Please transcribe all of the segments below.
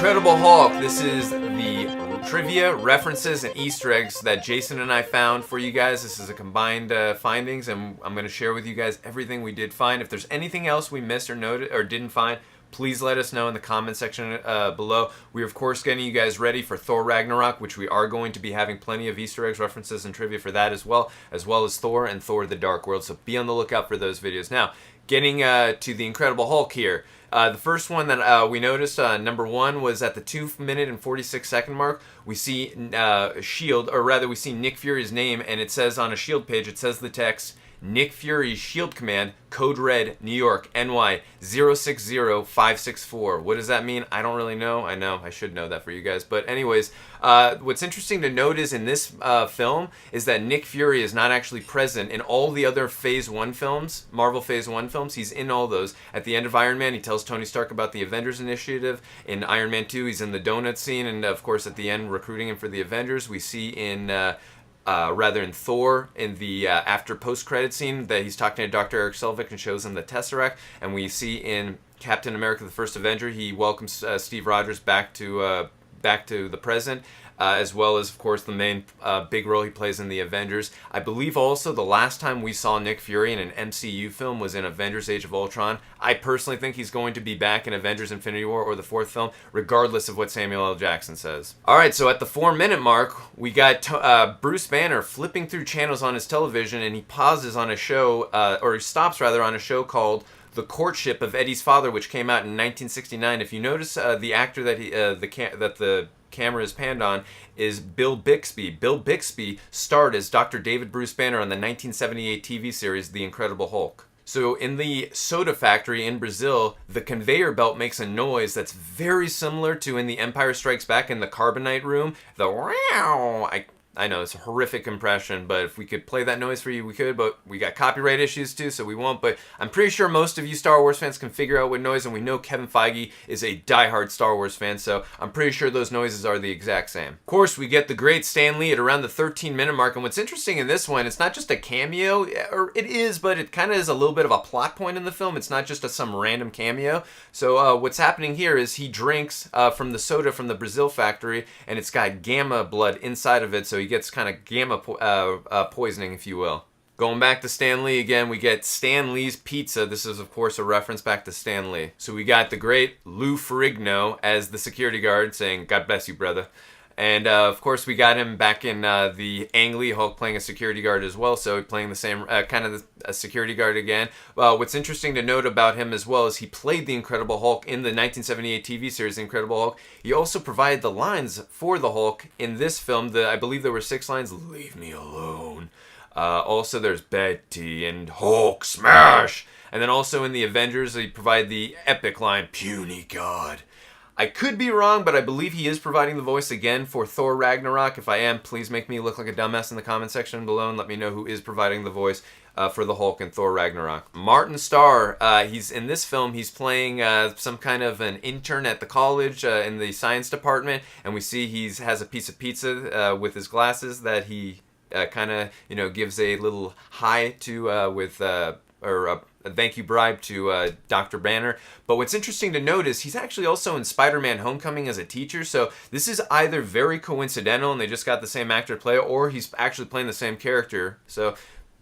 Incredible Hulk. This is the trivia, references, and Easter eggs that Jason and I found for you guys. This is a combined findings, and I'm going to share with you guys everything we did find. If there's anything else we missed or noted or didn't find, please let us know in the comment section below. We're, of course, getting you guys ready for Thor Ragnarok, which we are going to be having plenty of Easter eggs, references, and trivia for that as well as Thor and Thor the Dark World. So be on the lookout for those videos. Now, getting to the Incredible Hulk here. The first one that we noticed, number one, was at the 2-minute and 46-second mark. We see S.H.I.E.L.D., or rather we see Nick Fury's name, and it says on a S.H.I.E.L.D. page, it says the text, Nick Fury's S.H.I.E.L.D. Command, Code Red, New York, NY 060564. What does that mean? I don't really know. I know. I should know that for you guys. But anyways, what's interesting to note is in this film is that Nick Fury is not actually present in all the other Phase 1 films, Marvel Phase 1 films. He's in all those. At the end of Iron Man, he tells Tony Stark about the Avengers Initiative. In Iron Man 2, he's in the donut scene. And, of course, at the end, recruiting him for the Avengers. We see in Thor, in the after post-credit scene, that he's talking to Dr. Eric Selvig and shows him the Tesseract. And we see in Captain America: The First Avenger, he welcomes Steve Rogers back to the present, as well as, of course, the main big role he plays in the Avengers. I believe also the last time we saw Nick Fury in an MCU film was in Avengers: Age of Ultron. I personally think he's going to be back in Avengers: Infinity War or the fourth film, regardless of what Samuel L. Jackson says. Alright, so at the 4-minute mark, we got Bruce Banner flipping through channels on his television, and he pauses on a show, or he stops rather, on a show called The Courtship of Eddie's Father, which came out in 1969. If you notice, the actor that the camera is panned on is Bill Bixby. Bill Bixby starred as Dr. David Bruce Banner on the 1978 TV series The Incredible Hulk. So in the soda factory in Brazil, the conveyor belt makes a noise that's very similar to in The Empire Strikes Back in the Carbonite room. The wow. I know it's a horrific impression, but if we could play that noise for you, we could, but we got copyright issues too, so we won't. But I'm pretty sure most of you Star Wars fans can figure out what noise, and we know Kevin Feige is a diehard Star Wars fan, so I'm pretty sure those noises are the exact same. Of course, we get the great Stanley at around the 13-minute mark, and what's interesting in this one, it's not just a cameo, or it is, but it kind of is a little bit of a plot point in the film. It's not just some random cameo. So what's happening here is he drinks from the soda from the Brazil factory, and it's got gamma blood inside of it, so he gets kind of gamma poisoning, if you will. Going back to Stan Lee again, we get Stan Lee's Pizza. This is, of course, a reference back to Stan Lee. So we got the great Lou Ferrigno as the security guard saying, "God bless you, brother." And, of course, we got him back in the Ang Lee Hulk playing a security guard as well, so playing the same kind of a security guard again. What's interesting to note about him as well is he played the Incredible Hulk in the 1978 TV series The Incredible Hulk. He also provided the lines for the Hulk in this film. I believe there were 6 lines. "Leave me alone." Also, there's "Betty" and "Hulk smash." And then also in the Avengers, he provided the epic line, "Puny God." I could be wrong, but I believe he is providing the voice again for Thor Ragnarok. If I am, please make me look like a dumbass in the comment section below and let me know who is providing the voice for the Hulk in Thor Ragnarok. Martin Starr, he's in this film, he's playing some kind of an intern at the college in the science department, and we see he has a piece of pizza with his glasses that he kind of, gives a little hi to or a thank you bribe to Dr. Banner. But what's interesting to note is he's actually also in Spider-Man Homecoming as a teacher, so this is either very coincidental and they just got the same actor to play it, or he's actually playing the same character. So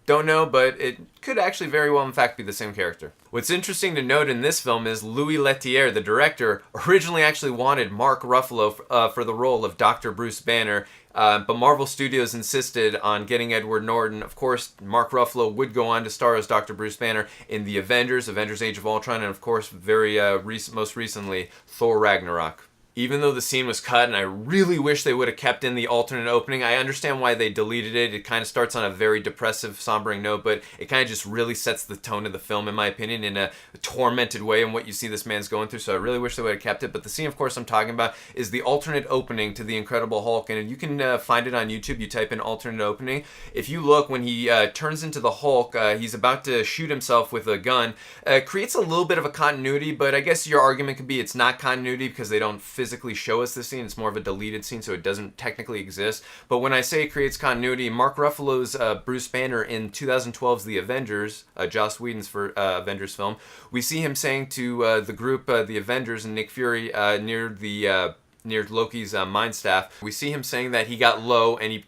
don't know, but it could actually very well in fact be the same character. What's interesting to note in this film is Louis Leterrier, the director, originally actually wanted Mark Ruffalo for the role of Dr. Bruce Banner, but Marvel Studios insisted on getting Edward Norton. Of course, Mark Ruffalo would go on to star as Dr. Bruce Banner in the Avengers Age of Ultron, and of course, most recently, Thor Ragnarok. Even though the scene was cut, and I really wish they would have kept in the alternate opening, I understand why they deleted it. It kind of starts on a very depressive, sombering note, but it kind of just really sets the tone of the film, in my opinion, in a tormented way in what you see this man's going through, so I really wish they would have kept it. But the scene, of course, I'm talking about is the alternate opening to The Incredible Hulk, and you can find it on YouTube. You type in alternate opening. If you look, when he turns into the Hulk, he's about to shoot himself with a gun. It creates a little bit of a continuity, but I guess your argument could be it's not continuity because they don't physically show us the scene. It's more of a deleted scene, so it doesn't technically exist. But when I say it creates continuity, Mark Ruffalo's Bruce Banner in 2012's The Avengers, Joss Whedon's Avengers film, we see him saying to the group, the Avengers and Nick Fury, near Loki's mind staff, we see him saying that he got low and he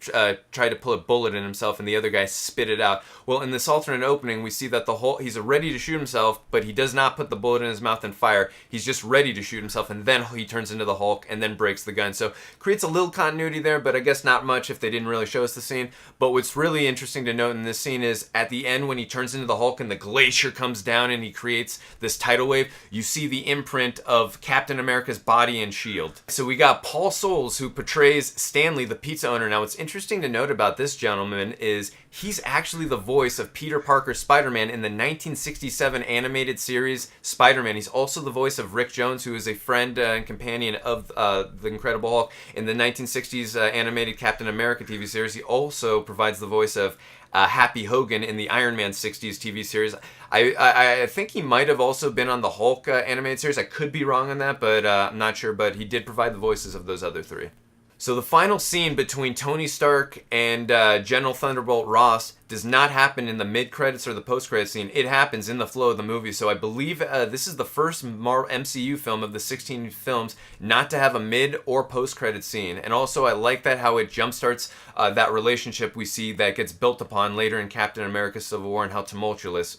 tried to pull a bullet in himself and the other guy spit it out. Well, in this alternate opening, we see that he's ready to shoot himself, but he does not put the bullet in his mouth and fire. He's just ready to shoot himself, and then he turns into the Hulk and then breaks the gun. So creates a little continuity there, but I guess not much if they didn't really show us the scene. But what's really interesting to note in this scene is at the end when he turns into the Hulk and the glacier comes down and he creates this tidal wave, you see the imprint of Captain America's body and shield. So we got Paul Soles, who portrays Stanley, the pizza owner. Now, what's interesting to note about this gentleman is he's actually the voice of Peter Parker's Spider-Man in the 1967 animated series Spider-Man. He's also the voice of Rick Jones, who is a friend and companion of the Incredible Hulk in the 1960s animated Captain America TV series. He also provides the voice of Happy Hogan in the Iron Man 60s TV series. I think he might have also been on the Hulk animated series. I could be wrong on that, but I'm not sure. But he did provide the voices of those other three. So the final scene between Tony Stark and General Thunderbolt Ross does not happen in the mid-credits or the post-credits scene. It happens in the flow of the movie. So I believe this is the first MCU film of the 16 films not to have a mid or post-credit scene. And also I like that how it jumpstarts that relationship we see that gets built upon later in Captain America Civil War and how tumultuous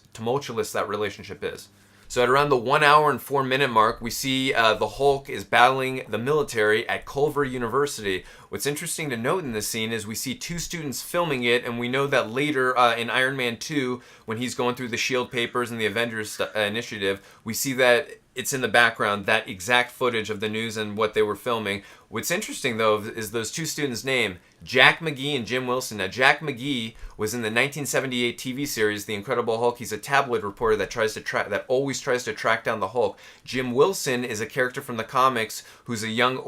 that relationship is. So at around the 1 hour and 4 minute mark, we see the Hulk is battling the military at Culver University. What's interesting to note in this scene is we see two students filming it, and we know that later in Iron Man 2, when he's going through the SHIELD papers and the Avengers initiative, we see that it's in the background, that exact footage of the news and what they were filming. What's interesting, though, is those two students' name, Jack Mcgee and Jim Wilson. Now, Jack Mcgee was in the 1978 TV series The Incredible Hulk. He's a tabloid reporter that always tries to track down the Hulk. Jim Wilson is a character from the comics who's an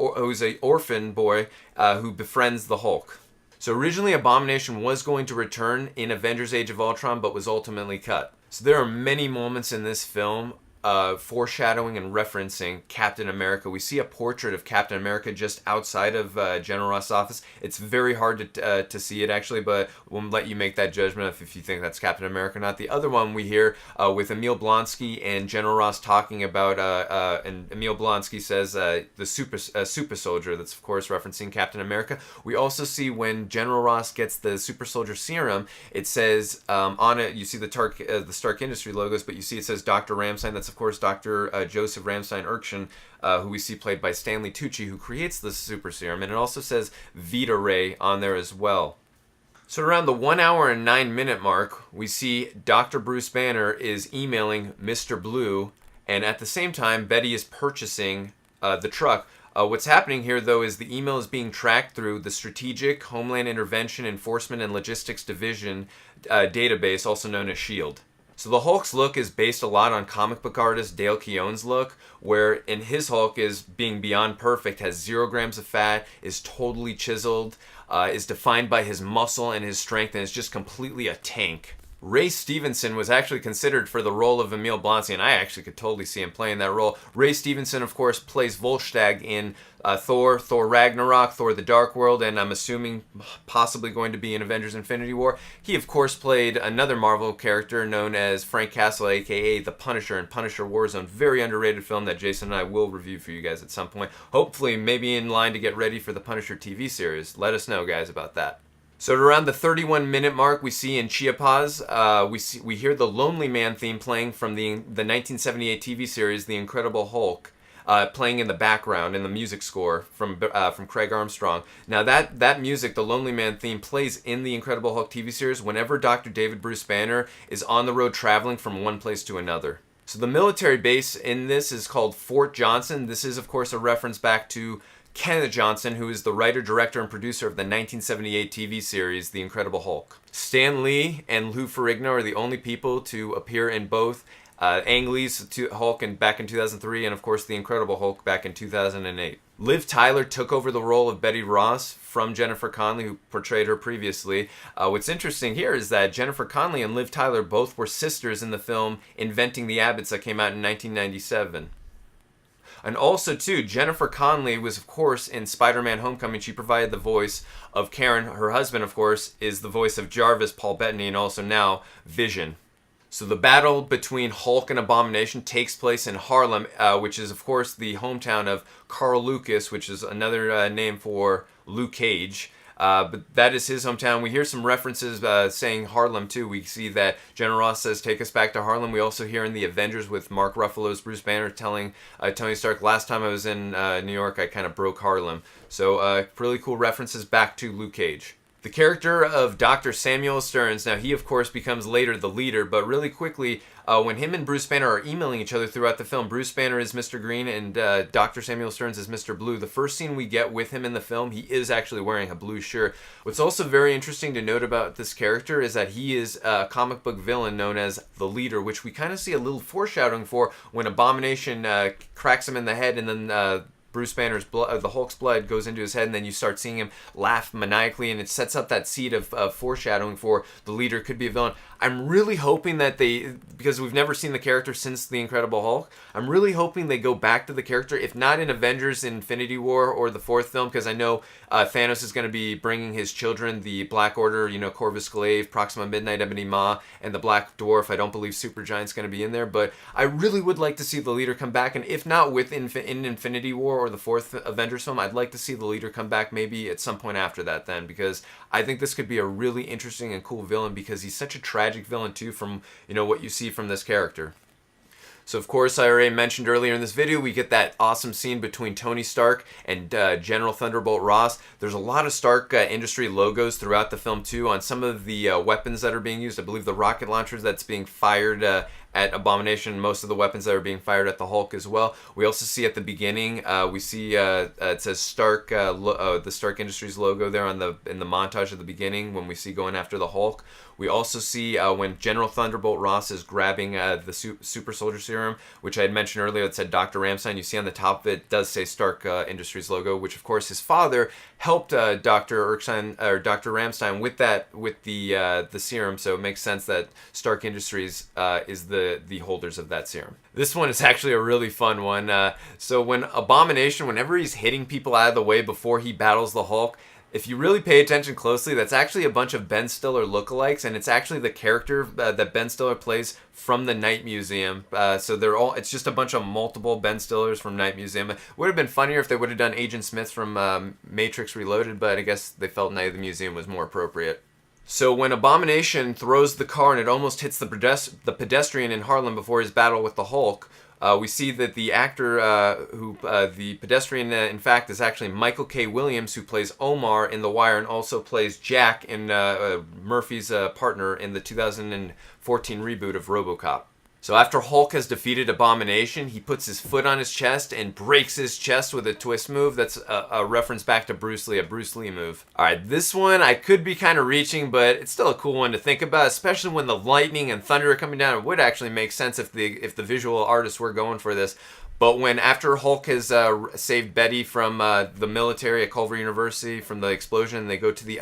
orphan boy who befriends the Hulk. So originally, Abomination was going to return in Avengers: Age of Ultron, but was ultimately cut. So there are many moments in this film foreshadowing and referencing Captain America. We see a portrait of Captain America just outside of General Ross' office. It's very hard to see it, actually, but we'll let you make that judgment if you think that's Captain America or not. The other one we hear with Emil Blonsky and General Ross talking about, and Emil Blonsky says the super soldier, that's of course referencing Captain America. We also see when General Ross gets the super soldier serum, it says on it, you see the Stark Industry logos, but you see it says Dr. Ramstein. That's of course Dr. Joseph Ramstein Erskine, who we see played by Stanley Tucci, who creates the super serum, and it also says Vita Ray on there as well. So around the 1 hour and 9 minute mark, we see Dr. Bruce Banner is emailing Mr. Blue, and at the same time, Betty is purchasing the truck. What's happening here, though, is the email is being tracked through the Strategic Homeland Intervention Enforcement and Logistics Division database, also known as SHIELD. So the Hulk's look is based a lot on comic book artist Dale Keown's look, where in his Hulk is being beyond perfect, has 0 grams of fat, is totally chiseled, is defined by his muscle and his strength, and is just completely a tank. Ray Stevenson was actually considered for the role of Emil Blonsky, and I actually could totally see him playing that role. Ray Stevenson, of course, plays Volstagg in Thor Ragnarok, Thor the Dark World, and I'm assuming possibly going to be in Avengers Infinity War. He, of course, played another Marvel character known as Frank Castle, a.k.a. The Punisher in Punisher Warzone. Very underrated film that Jason and I will review for you guys at some point. Hopefully, maybe in line to get ready for the Punisher TV series. Let us know, guys, about that. So at around the 31-minute mark, we see in Chiapas, we hear the Lonely Man theme playing from the 1978 TV series The Incredible Hulk, playing in the background in the music score from Craig Armstrong. Now that music, the Lonely Man theme, plays in the Incredible Hulk TV series whenever Dr. David Bruce Banner is on the road traveling from one place to another. So the military base in this is called Fort Johnson. This is, of course, a reference back to Kenneth Johnson, who is the writer, director, and producer of the 1978 TV series The Incredible Hulk. Stan Lee and Lou Ferrigno are the only people to appear in both Ang Lee's Hulk back in 2003 and, of course, The Incredible Hulk back in 2008. Liv Tyler took over the role of Betty Ross from Jennifer Connelly, who portrayed her previously. What's interesting here is that Jennifer Connelly and Liv Tyler both were sisters in the film Inventing the Abbotts that came out in 1997. And also, too, Jennifer Connelly was, of course, in Spider-Man Homecoming. She provided the voice of Karen. Her husband, of course, is the voice of Jarvis, Paul Bettany, and also now Vision. So the battle between Hulk and Abomination takes place in Harlem, which is, of course, the hometown of Carl Lucas, which is another name for Luke Cage. But that is his hometown. We hear some references saying Harlem, too. We see that General Ross says, take us back to Harlem. We also hear in The Avengers with Mark Ruffalo's Bruce Banner telling Tony Stark, last time I was in New York, I kind of broke Harlem. So really cool references back to Luke Cage. The character of Dr. Samuel Stearns, now he of course becomes later the leader, but really quickly, when him and Bruce Banner are emailing each other throughout the film, Bruce Banner is Mr. Green and Dr. Samuel Stearns is Mr. Blue. The first scene we get with him in the film, he is actually wearing a blue shirt. What's also very interesting to note about this character is that he is a comic book villain known as the Leader, which we kind of see a little foreshadowing for when Abomination cracks him in the head and then Bruce Banner's blood, the Hulk's blood goes into his head, and then you start seeing him laugh maniacally, and it sets up that seed of foreshadowing for the Leader could be a villain. I'm really hoping that because we've never seen the character since The Incredible Hulk, I'm really hoping they go back to the character, if not in Avengers Infinity War or the fourth film, because I know Thanos is going to be bringing his children, the Black Order, Corvus Glaive, Proxima Midnight, Ebony Maw, and the Black Dwarf. I don't believe Supergiant's going to be in there, but I really would like to see the Leader come back, and if not in Infinity War or the fourth Avengers film, I'd like to see the Leader come back maybe at some point after that then, because I think this could be a really interesting and cool villain because he's such a tragic villain too from what you see from this character. So of course, I already mentioned earlier in this video, we get that awesome scene between Tony Stark and General Thunderbolt Ross. There's a lot of Stark Industry logos throughout the film too on some of the weapons that are being used. I believe the rocket launchers that's being fired at Abomination, most of the weapons that are being fired at the Hulk as well. We also see at the beginning, we see it says Stark, the Stark Industries logo there in the montage at the beginning when we see going after the Hulk. We also see when General Thunderbolt Ross is grabbing the Super Soldier Serum, which I had mentioned earlier, that said Dr. Ramstein. You see on the top of it does say Stark Industries logo, which of course his father helped Dr. Ramstein with the serum. So it makes sense that Stark Industries is the holders of that serum. This one is actually a really fun one. So when Abomination, whenever he's hitting people out of the way before he battles the Hulk, if you really pay attention closely, that's actually a bunch of Ben Stiller lookalikes, and it's actually the character that Ben Stiller plays from the Night Museum. So it's just a bunch of multiple Ben Stillers from Night Museum. It would have been funnier if they would have done Agent Smith from Matrix Reloaded, but I guess they felt Night of the Museum was more appropriate. So when Abomination throws the car and it almost hits the pedestrian in Harlem before his battle with the Hulk, we see that the actor the pedestrian, in fact, is actually Michael K. Williams, who plays Omar in The Wire and also plays Jack in Murphy's partner in the 2014 reboot of RoboCop. So after Hulk has defeated Abomination, he puts his foot on his chest and breaks his chest with a twist move. That's a reference back to Bruce Lee, a Bruce Lee move. Alright, this one I could be kind of reaching, but it's still a cool one to think about, especially when the lightning and thunder are coming down. It would actually make sense if the visual artists were going for this. But when after Hulk has saved Betty from the military at Culver University from the explosion, and they go to the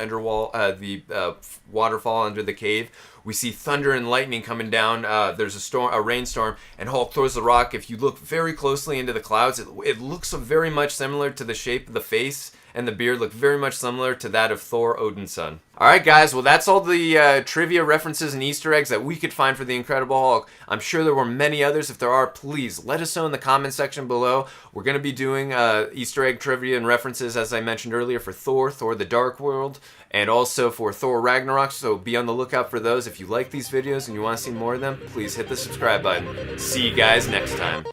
waterfall under the cave, we see thunder and lightning coming down. There's a rainstorm, and Hulk throws the rock. If you look very closely into the clouds, it looks very much similar to the shape of the face, and the beard look very much similar to that of Thor, Odin's son. Alright guys, well that's all the trivia references and Easter eggs that we could find for The Incredible Hulk. I'm sure there were many others. If there are, please let us know in the comment section below. We're going to be doing Easter egg trivia and references, as I mentioned earlier, for Thor the Dark World, and also for Thor Ragnarok, so be on the lookout for those. If you like these videos and you want to see more of them, please hit the subscribe button. See you guys next time.